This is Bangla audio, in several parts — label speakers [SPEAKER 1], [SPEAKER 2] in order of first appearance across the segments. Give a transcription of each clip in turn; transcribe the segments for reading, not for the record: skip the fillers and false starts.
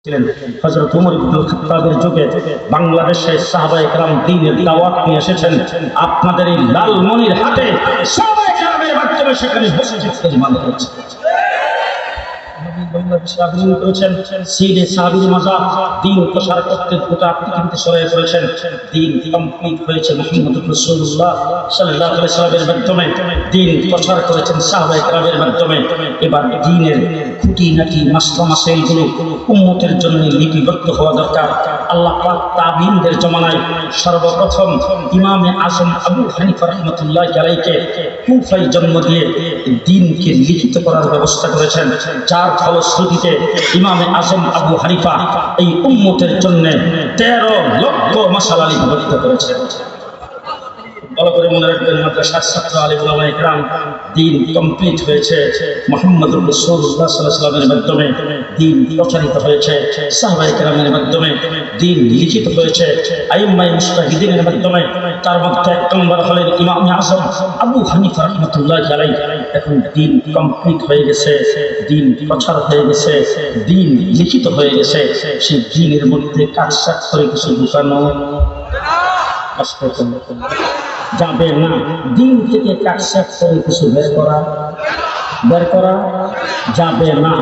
[SPEAKER 1] ছিলেন হযরত ওমর ইবনুল খাত্তাবের যুগে বাংলাদেশে সাহাবায়ে কেরাম দ্বীনের দাওয়াত নিয়ে এসেছেন। আপনাদের এই লালমনিরহাটে সাহাবায়ে কেরামের মাধ্যমে সেখানে বসে ইজতেমা হচ্ছে। বাংলাদেশে আগমন করেছেন, সিলে সাহাবীর মাজার দ্বীন প্রসার করতে গোটা পৃথিবীতে ছড়িয়ে পড়েছেন। দ্বীন কমপ্লিট হয়েছে মুহাম্মদুর রাসূলুল্লাহ সাল্লাল্লাহু আলাইহি ওয়াসাল্লামের মাধ্যমে, দ্বীন প্রচার করেছেন সাহাবায়ে কেরামের মাধ্যমে। এবার দ্বীনের খুঁটিনাটি মাসলা মাসাইলগুলো উম্মতের জন্য লিপিবদ্ধ হওয়া দরকার। আল্লাহ পাক তাবিঈনদের জমানায় সর্বপ্রথম ইমামে আযম আবু হানিফা রাহমাতুল্লাহি আলাইহিকে কুফায় জন্ম দিয়ে দ্বীনকে লিখিত করার ব্যবস্থা করেছেন, যার ফলশ্রুতিতে ইমামে আযম আবু হানিফা এই উম্মতের জন্য 13 লক্ষ মাসালা লিপিবদ্ধ করেছেন। ভালো করে মনে রাখবেন, মাদ্রাসার ছাত্র আলিম ওলামায়ে কেরাম দ্বীন কমপ্লিট হয়েছে মুহাম্মদুর রাসূলুল্লাহ সাল্লাল্লাহু আলাইহি ওয়াসাল্লামের মাধ্যমে, দ্বীন প্রচারিত হয়েছে সাহাবায়ে কেরামের মাধ্যমে, দ্বীন লিখিত হয়েছে আইম্মায়ে মুজতাহিদিনের মাধ্যমে। তার মধ্যে এক নম্বর হলেন ইমামে আযম আবু হানিফা রাহমাতুল্লাহি আলাইহি। এখন দ্বীন কমপ্লিট হয়ে গেছে, দ্বীন প্রচার হয়ে গেছে, দ্বীন লিখিত হয়ে গেছে। সেই দ্বীনের মধ্যে কাটছাট করে কিছু ঢুকানো যাবে না। দিন থেকে কাটছাট করে কিছু বের করা যাবে না।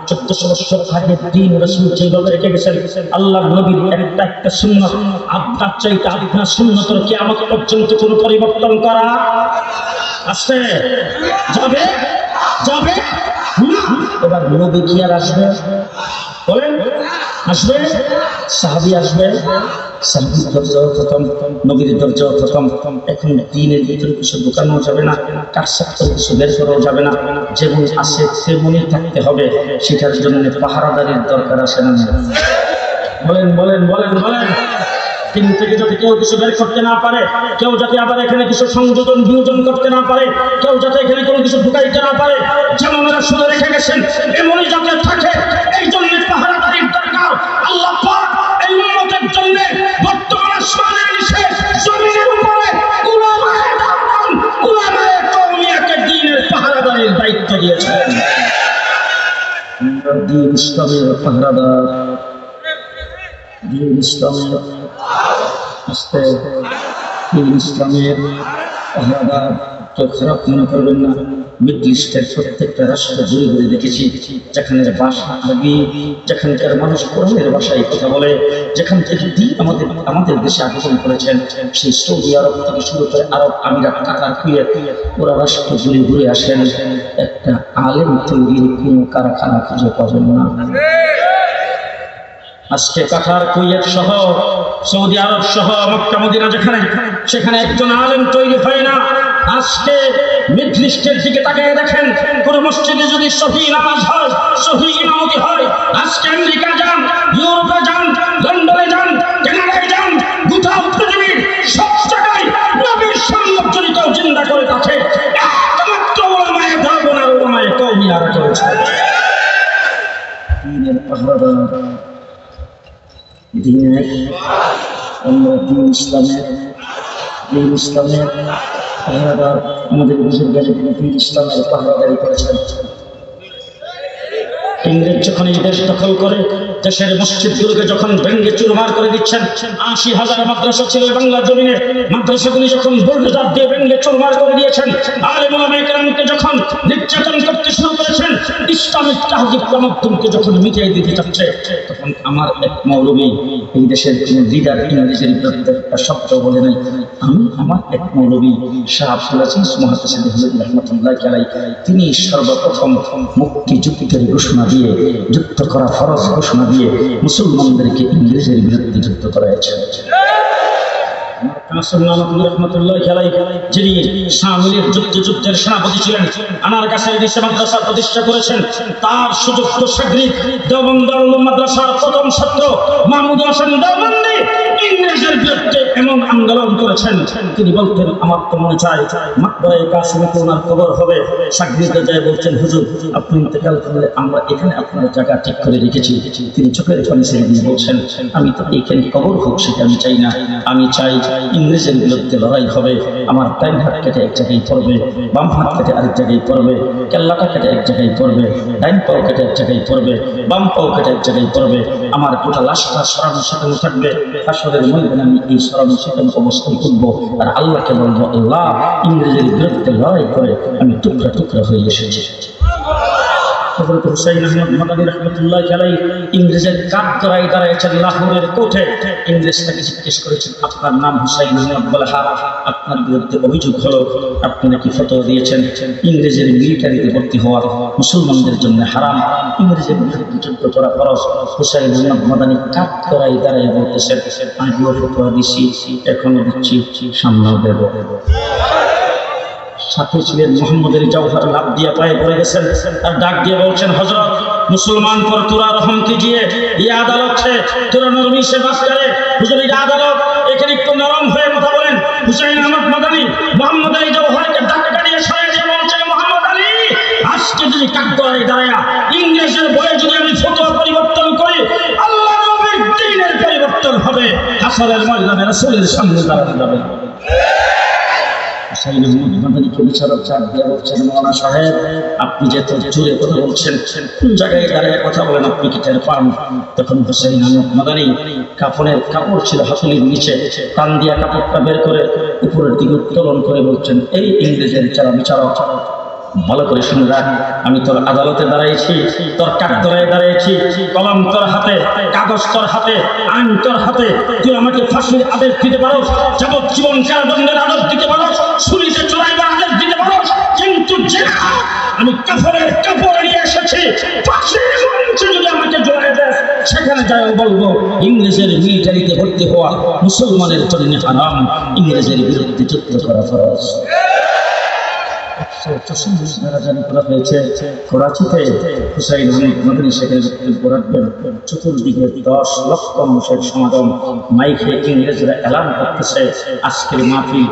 [SPEAKER 1] 1400 বছর আগে দ্বীন রাসূল যেভাবে রেখে গেছেন, আল্লাহর নবীর একটা সুন্নাত, আপনার চাইতে আপনার সুন্নতের কিয়ামত পর্যন্ত কোনো পরিবর্তন করা আছে? যাবে না। এবার নবী কি আর আসবে? বলেন, আসবে? সাহাবী আসবে? সাহাবীর দরজা প্রথম, নবীর দরজা প্রথম। এখন দ্বীনের ভিতরে কিছু ঢুকানো যাবে না, কাটছাট করে কিছু বের করাও যাবে না। যেমন আছে তেমনই থাকতে হবে। সেটার জন্য পাহারাদারির দরকার আছে না? বলেন। দিন থেকে যাতে কেউ কিছু বের করতে না পারে, কেউ যাতে আবার এখানে কিছু সংযোজন বিয়োজন করতে না পারে, কেউ যাতে এখানে কোনো কিছু ঢুকাইতে না পারে, যেমন রাসূল রেখে গেছেন এমনই যাতে থাকে। এই জন্য পাহারাদারির দরকার। আল্লাহ পাক এই উম্মতের জন্য বর্তমান আসমানের নিচে জমিনের উপরে উলামায়ে কওমিয়াকে দ্বীনের পাহারাদারির দায়িত্ব দিয়েছেন। দ্বীন ইসলামের পাহারাদার, দ্বীন ইসলামের ইসলামের পাহারাদার। কেউ খারাপ মনে করবেন না। মিডল ইস্টের প্রত্যেকটা রাষ্ট্র ঘুরে ঘুরে দেখেছি, যেখানে ভাষা আরবি, যেখানকার মানুষ কোরআনের ভাষায় কথা বলে, যেখান থেকে দ্বীন আমাদের দেশে আগমন করেছেন, সেই সৌদি আরব থেকে শুরু করে আরব আমিরাত, কাতার, কুয়েত, ওরা রাষ্ট্র ঘুরে ঘুরে আসেন। একটা আলেম তৈরির কোনো কারখানা খুঁজে পাবেন না। আজকে কাতার, কুয়েত সহ সৌদি আরব সহ মক্কা মদিনা যেখানে, সেখানে একজন আলেম তৈরি হয় না। আজকে মিডল ইস্টের দিকে তাকিয়ে দেখেন, কোন মসজিদে যদি সহিহ নামাজ হয়, সহিহ ইমামতি হয়, আজকে আমেরিকা যান, ইউরোপে যান, লন্ডনে যান, কানাডায় যান, গোটা পৃথিবীর সব জায়গায় নবীর সুন্নাত জড়িত জিন্দা করে থাকে একমাত্র উলামায়ে দেওবন্দ আর উলামায়ে কওমিয়ারা করেছে। দ্বীনের পাহারাদার, দ্বীনের দ্বীন ইসলামের পাহারাদার। আমাদের বুজুর্গরা দ্বীন ইসলামের পাহারাদারি করেছেন। ইংরেজ যখন এই দেশ দখল করে, দেশের মসজিদগুলোকে যখন ভেঙ্গে চুরমার করে দিচ্ছেন, 80,000 মাদ্রাসা ছিল বাংলা জমিনে, মাদ্রাসাগুলি যখন বুলডোজার দিয়ে ভেঙ্গে চুরমার করে দিয়েছেন, আলেম ওলামায়ে কেরামকে যখন নির্যাতন করতে শুরু করেছেন, ইসলামিক তাহজিব তামাদ্দুনকে যখন মিটিয়ে দিতে চাচ্ছে, তখন আমার এক মৌলবী, এই দেশের কোনো লিডার ইংরেজের বিরুদ্ধে একটা শব্দ বলে নাই। আমার এক মৌলবী শাহ আব্দুল আজিজ মুহাদ্দিস রাহমাতুল্লাহি আলাইহি, তিনি সর্বপ্রথম মুক্তিযুদ্ধের ঘোষণা দিয়ে, যুদ্ধ করা ফরজ ঘোষণা দিয়ে মুসলমানদেরকে ইংরেজের বিরুদ্ধে যুদ্ধ করাইছেন। যিনি শামিলের যুদ্ধের সেনাপতি ছিলেন, আনার কাছে দেশে মাদ্রাসা প্রতিষ্ঠা করেছেন, তার সুযোগ্য শাগরিদ দেওবন্দ মাদ্রাসার প্রথম ছাত্র মাহমুদ হোসেন দেওবন্দি ইংরেজের বিরুদ্ধে এমন আন্দোলন করেছেন, তিনি বলতেন, আমার তো মনে চায় মাকবরায়ে কাসিমে ওনার কবর হবে। শাগরিদরা যায় বলছেন, হুজুর আপনি ইন্তেকাল করলে আমরা এখানে আপনার জায়গা ঠিক করে রেখেছি। তিনি চোখের পানি ছেড়ে দিয়ে বলছেন, আমি তো এখানে কবর হোক সেটা আমি চাই না, আমি চাই ইংরেজের বিরুদ্ধে লড়াই হবে, আমার ডাইন হাত কেটে এক জায়গায় পড়বে, বাম হাত কেটে আরেক জায়গায় পড়বে, কেল্লাটা কেটে এক জায়গায় পড়বে, ডাইন পাও কেটে এক জায়গায় পড়বে, বাম পাও কেটে এক জায়গায় পড়বে। আমার গোটা লাশটা সরানো সেখানে থাকবে। হাসরের ময়দানে আমি এই সরানো সেখানে অবস্থান করব আর আল্লাহকে বলবো, আল্লাহ, ইংরেজের বিরুদ্ধে লড়াই করে আমি টুকরা টুকরা হয়ে এসেছি। হযরত হুসাইন আহমদ মাদানী রাহমাতুল্লাহ আলাইহি ইংরেজের কাঠগড়ায় দাঁড়িয়েছেন লাহোরের কোর্টে। ইংরেজ তাকে জিজ্ঞেস করেছেন, আপনার নাম হুসাইন আহমদ বলহা, আপনার বিরুদ্ধে অভিযোগ হলো আপনি নাকি ফতোয়া দিয়েছেন ইংরেজের মিলিটারিতে ভর্তি হওয়া মুসলমানদের জন্য হারাম, ইংরেজের বিরুদ্ধে যুদ্ধ করা ফরজ। হুসাইন আহমদ মাদানী কাঠগড়ায় দাঁড়িয়ে বলতেছেন, আমিও ফতোয়া দিছি, এখনো দিচ্ছি, সামনেও দেব। সাথে ছিলেন মুহাম্মদের জওহর, লাভ দিয়ে পায়ে পড়ে গেছেন আর ডাক দিয়ে বলছেন, হযরত, মুসলমান পর তোরা রহম কিজিয়ে, ये আদালত है, তোরা নরমি সে বাস করে। হুজুর, এই আদালত, এখানে একটু নরম হয়ে কথা বলেন। হুসাইন আহমদ মাদানী মুহাম্মদ আলী জওহরকে ডাকে দাঁড়িয়ে সরিয়ে দিয়ে বলছেন, মুহাম্মদ আলী, আজকে যদি কাঠগড়ায় দাঁড়ায়া ইংরেজের বয়ে যদি আমি ফতোয়া পরিবর্তন করি, আল্লাহ নবীর দ্বীনের পরিবর্তন হবে, হাসরের ময়দানে রাসূলের সামনে দাঁড়াতে যাবে। হুসাইন আহমদ মাদানীকে বিচারক চাপ দিয়ে বলছেন, মৌলানা সাহেব, আপনি যে তো জোরে কথা বলছেন, কোন জায়গায় দাঁড়িয়ে কথা বলেন, আপনি কি টের পান? তখন হুসাইন আহমদ মাদানী কাফনের কাপড় ছিল হাতুলির নিচে, টান দিয়া কাপড়টা বের করে উপরের দিকে উত্তোলন করে বলছেন, এই ইংরেজের যারা বিচারক, ভালো করে শুনে রাখ, আমি তোর আদালতে দাঁড়াইছি, তোর কাঠগড়ায় দাঁড়িয়েছি, কলম তোর হাতে, কাগজ তোর হাতে, আইন তোর হাতে। তুই আমাকে ফাঁসির আদেশ দিতে পারো, যাবজ্জীবন কারাদণ্ডের আদেশ দিতে পারো, ছুরিতে চড়াইবার আদেশ দিতে পারো, কিন্তু যে আমি কাফনের কাপড় নিয়ে এসেছি, ফাঁসির মঞ্চে যদি আমাকে জড়াই দেয়, সেখানে যাই বলবো ইংরেজের মিলিটারিতে ভর্তি হওয়া মুসলমানের জন্য হারাম, ইংরেজের বিরুদ্ধে যুদ্ধ করা ফরজ। চতুর্দিকে 10 লক্ষ মানুষের সমাগম, মাইকে ইংরেজরা এলান করতেছে, আজকের মাহফিল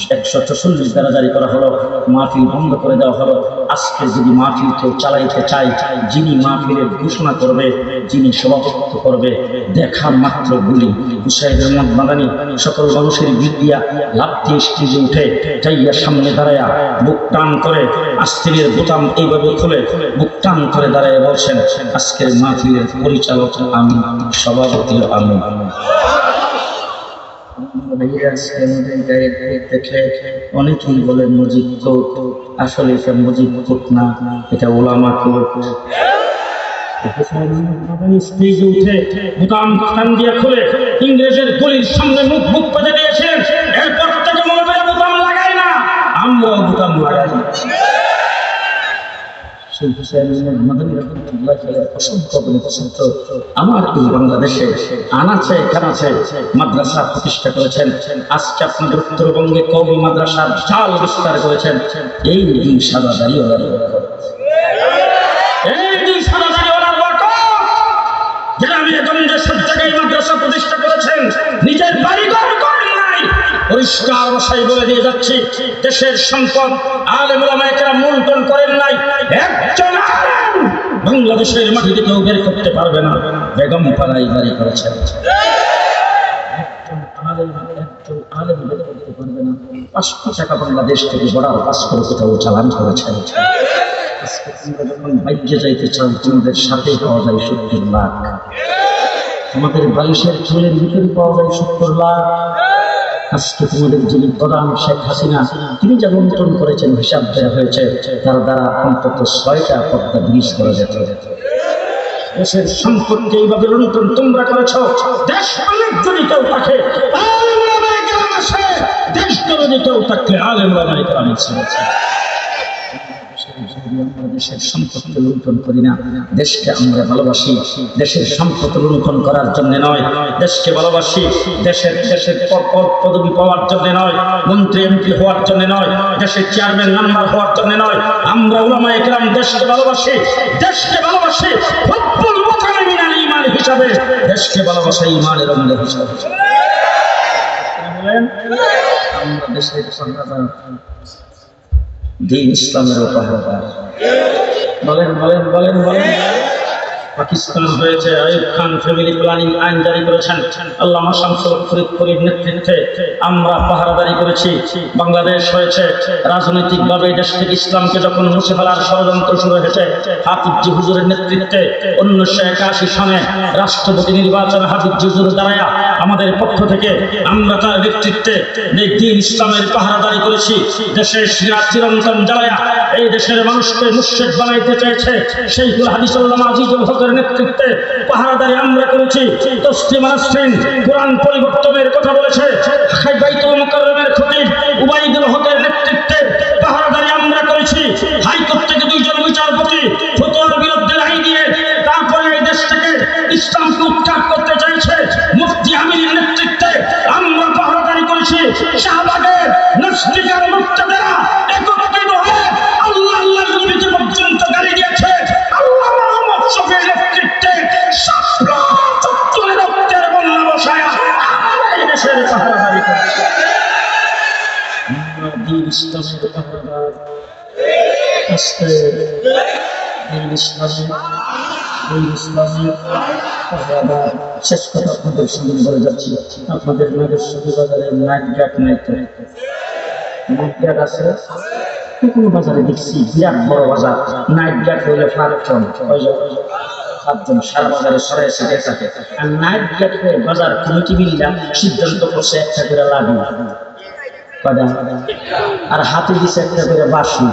[SPEAKER 1] 144 দ্বারা জারি করা হলো, মাহফিল বন্ধ করে দেওয়া হলো। আজকে যদি মাহফিল কেউ চালাইতে চাই, যিনি মাহফিলের ঘোষণা করবে, যিনি সভাপতিত্ব করবে, দেখা মাত্র গুলি। হুসাইন আহমদ মাদানী সকল মানুষের বিদ্যা লাভ দিয়ে স্টেজে উঠে যাইয়া সামনে দাঁড়ায়া বুক টান করে আস্তিনের বোতাম এইভাবে খুলে বুক টান করে দাঁড়ায় বলছেন, আজকের মাহফিলের পরিচালক আমি, সভাপতি আমি। দেখে অনেকেই বলে মজিদ কোট, আসলে এটা মজিদ কোট না, এটা ওলামা কোট। স্টেজে উঠে বোতাম টান দিয়ে খুলে ইংরেজের গুলির সামনে মুখ বুক পেতে দিয়েছেন। এরপর থেকে মনে করে বোতাম লাগাই না, আমরাও বোতাম লাগাই না। আমার এই বাংলাদেশে আনাচে কানাচে মাদ্রাসা প্রতিষ্ঠা করেছেন। আজকে আপনাদের উত্তরবঙ্গে কওমি মাদ্রাসার জাল বিস্তার করেছেন। এই দুই সাদা দাড়িওয়ালা, এই দুই সাদা দাড়িওয়ালার গ্রামে সব জায়গায় মাদ্রাসা প্রতিষ্ঠা করেছেন, নিজের বাড়িঘর করেন নাই। পরিষ্কার ভাষায় বলে দিয়ে যাচ্ছি, দেশের সম্পদ আলেম ওলামায়ে কেরাম লুণ্ঠন করেন নাই। একজন আলেম বাংলাদেশের মাটিতে কেউ বের করতে পারবে না। বেগম পাড়ায় বাড়ি করেছেন, একজন আলেম বের করতে পারবে না। 500 টাকা বাংলাদেশ থেকে বড়ার পাস করে কোথাও চালান করেছেন। আজকে তোমরা যখন বাইরে যাইতে চাও, তোমাদের সাথে পাওয়া যায় 70 লাখ। আমাদের বালিশের চুলের ভিতরে পাওয়া যায় 70 লাখ। আজকে তোমাদের যিনি প্রধান শেখ হাসিনা, তিনি যা লুণ্ঠন করেছেন হিসাব দেওয়া হয়েছে, তার দ্বারা অন্তত 6টা পদ্মা ব্রিজ করা যেত। দেশের সম্পদকে এইভাবে লুণ্ঠন তোমরা করেছ। দেশ অনেক যদি কেউ থাকে, আলেম ওলামায়ে কেরাম আছে। দেশ যদি কেউ থাকলে আলেম ওলামায়ে কেরাম আছে। দেশের সম্পদকে লুণ্ঠন করি না, দেশকে আমরা ভালোবাসি। দেশের সম্পদ লুণ্ঠন করার জন্য নয়, দেশকে ভালোবাসি। দেশের পদবি পাওয়ার জন্য নয়, মন্ত্রী এমপি হওয়ার জন্য নয়, দেশের চেয়ারম্যান নাম্বার হওয়ার জন্য নয়। আমরা উলামায়ে কেরাম দেশকে ভালোবাসি, দেশকে ভালোবাসি হুব্বুল ওয়াতানি মিনাল ঈমান হিসাবে, দেশকে ভালোবাসা ঈমানের অঙ্গ হিসাবে। আমরা দেশের সংগ্রাম দিন ইসলামের উপহার। বলেন বলেন বলেন বলেন। পাকিস্তান হয়েছে, আইয়ুব খান ফ্যামিলি প্ল্যানিং আইন জারি করেছেন, আল্লামা শামসুল ফরিদপুরের নেতৃত্বে আমরা পাহারাদারি করেছি। বাংলাদেশ হয়েছে, রাজনৈতিকভাবে দেশ থেকে ইসলামকে যখন মুছে ফেলার ষড়যন্ত্র শুরু হয়েছে, হাফিজ হুজুরের নেতৃত্বে 1981 সনে রাষ্ট্রপতি নির্বাচন হাফিজ হুজুর দাঁড়ায়া আমাদের পক্ষ থেকে আমরা তার নেতৃত্বে দিন ইসলামের পাহারাদারি করেছি। দেশের চিরন্তন জ্বালায়া এই দেশের মানুষকে মুর্শিদ বানাইতে চাইছে সেইগুলো হাদিস আল্লামা আজিজুল হকের নেতৃত্বে পাহারাদারি আমরা করেছি। তসলিমা নাসরিন কোরআন পরিবর্তনের কথা বলেছে, বাইতুল মুকাররমের খতিব উবাইদুল হকের নেতৃত্বে পাহারাদারি আমরা করেছি। হাইকোর্ট থেকে 2 জন বিচারপতি ফতোয়ার বিরুদ্ধে রায় দিয়ে তারপরে এই দেশ থেকে ইসলামকে উৎখাত করতে চাইছে মুফতি আমিরের নেতৃত্বে আমরা পাহারাদারি করেছি। শাহবাগের নাস্তিকার মুক্তাদেরা একত্রিত হয়ে আল্লাহ আল্লাহর নবীকে পর্যন্ত গালি দিয়েছে। আল্লাহ মুহাম্মদ শফির নেতৃত্বে শাপলা চত্বরে রক্তের বন্যা বসায়া এই দেশের পাহারাদারি করেছি। দিন ইসলামের পাহারাদার আস্তে দিন ইসলামের পাহারাদার। শেষ কথা আপনাদের সঙ্গে বলে যাচ্ছি, আপনাদের নাগেশ্বর বাজারের নাইট গার্ড আছে কোনো বাজারে দেখছি, বিরাট বড় বাজার, নাইট গার্ড হইলে 5জন সারা বাজারে সরাই ছিটে থাকে। আর নাইট গার্ড হয়ে বাজার কমিটি মিলিয়া সিদ্ধান্ত করছে একটা করে লাভি আর হাতে দিচ্ছে একটা করে বাসি।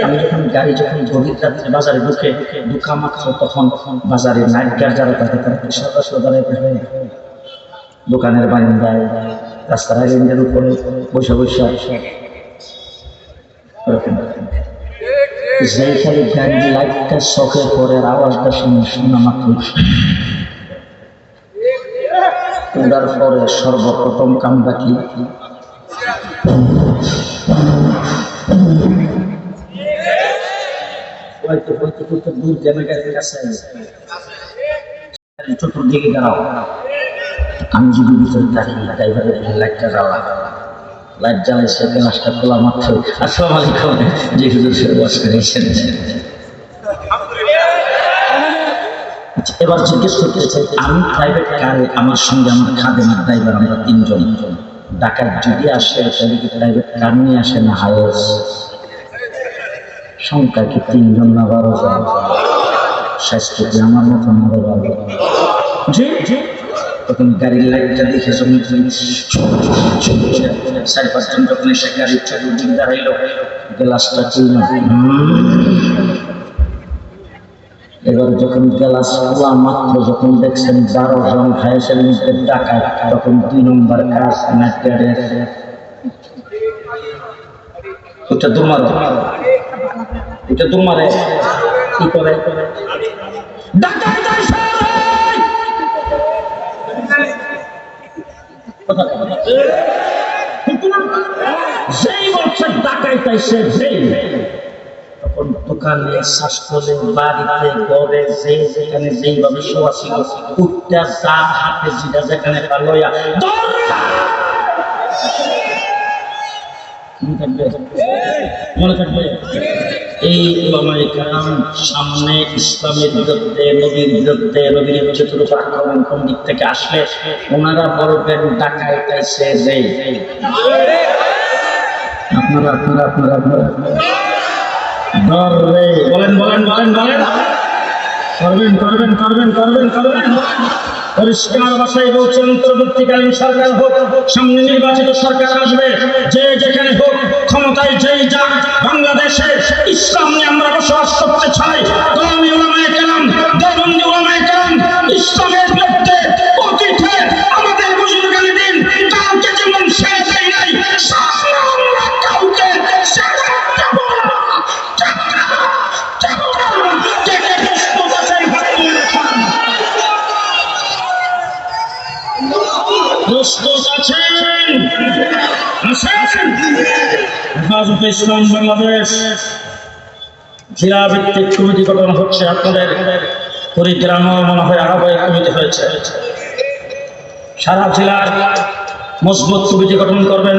[SPEAKER 1] আমি যখন গাড়ি গভীর রাত্রে বাজারে ঢুকে ঢুকা মাত্র তখন বাজারে নাইট গার্ড যারা থাকে তারা সদায় দোকানের বারান্দায় রাস্তার আইল্যান্ডের উপরে বসে বসে যেখানে গাড়ির লাইটটা শখের পরে আওয়াজটা শোনা মাত্র ওটার পরে সর্বপ্রথম কামটা কি চতুর্দিকে দাঁড়াও, আমি যদি ভিতরে থাকি ড্রাইভারের লাইটটা জ্বালা, লাইট জ্বালাইছে গ্লাসটা খোলা মাত্র আসসালামু আলাইকুম যে হুজুর সে ওয়াজ করেছেন। এবার জিজ্ঞেস করতে চাই, আমি প্রাইভেট কারে আমার সঙ্গে আমার খাদেমার ড্রাইভার আমরা 3 জন, ঢাকার যদি আসে তাহলে কি প্রাইভেট কার নিয়ে আসে না হায়েস? সংখ্যা কি 3 জন না 12 জন? স্বাস্থ্য কি আমার মতো না 12 জন? জি জি। তখন গাড়ির লাইটটা দেখে 4-5 জন যখন এসে গাড়ির চারিদিকে দাঁড়াইল, গ্লাসটা চিনল। এবার যখন গ্লাস খোলা মাত্র যখন দেখছেন 12 জন হায়েসের মধ্যে ডাকায়, তখন 2 নম্বর কাজ নাইট গার্ডের ওটা দুমারে কি করে যেই বলছে ডাকাইতে তখন দোকানে শাসনে বাড়িতে ঘরে যেখানে যেইভাবে শোয়া ছিল উঠটা যার হাতে যেটা যেখানে লইয়া মনে থাকবে। এই উলামায়ে কেরাম সামনে ইসলামের বিরুদ্ধে, নবীর বিরুদ্ধে, নবীর ইজ্জতের উপর আক্রমণ কোন দিক থেকে আসলে ওনারা বলবেন ডাকাইতেছে যে আপনারা ধরে বলেন করবেন পরিষ্কার ভাষায় বলছেন, অন্তর্বর্তীকালীন সরকার হোক, সামনে নির্বাচিত সরকার আসবে, যে যেখানে হোক, ক্ষমতায় যেই যাক, বাংলাদেশে ইসলাম নিয়ে আমরা বসবাস করতে চাই। কওমি উলামায়ে কেরাম, দেওবন্দি উলামায়ে কেরাম ইসলামের বিরুদ্ধে অতীতে আমাদের বুজুর্গানি দিন কাউকে যেমন শেষ হয় নাই, সামনে আমরা কাউকে শেষ করতে পারবো না। হেফাজতে ইসলাম বাংলাদেশ জেলা ভিত্তিক কমিটি গঠন হচ্ছে। আপনাদের কুড়িগ্রামও মনে হয় আহ্বায়ক কমিটি হয়েছে। সারা জেলার মজবুত কমিটি গঠন করবেন।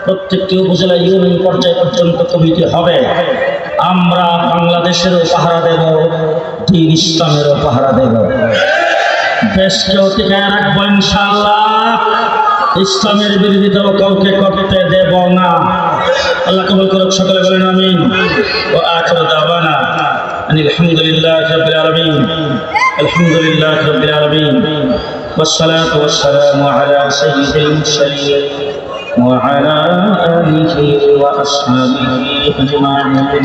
[SPEAKER 1] প্রত্যেকটি উপজেলা ইউনিয়ন পর্যায় পর্যন্ত কমিটি হবে। আমরা বাংলাদেশেরও পাহারা দেব, দ্বীন ইসলামেরও পাহারা দেব, দেশকেও টিকায় রাখবো ইনশাআল্লাহ। ইসলামের বিরোধিতাও কাউকে করতে দেব না। আল্লাহ কবুল করুক, সকলে বলেন আমিন। ওয়া আখিরু দাওয়ানা আলহামদুলিল্লাহি রাব্বিল আলামিন, আলহামদুলিল্লাহি রাব্বিল আলামিন, ওয়াসসালাতু ওয়াসসালামু আলা সাইয়্যিদিল মুরসালিন ওয়া আলা আলিহি ওয়া আসহাবিহি আজমাইন।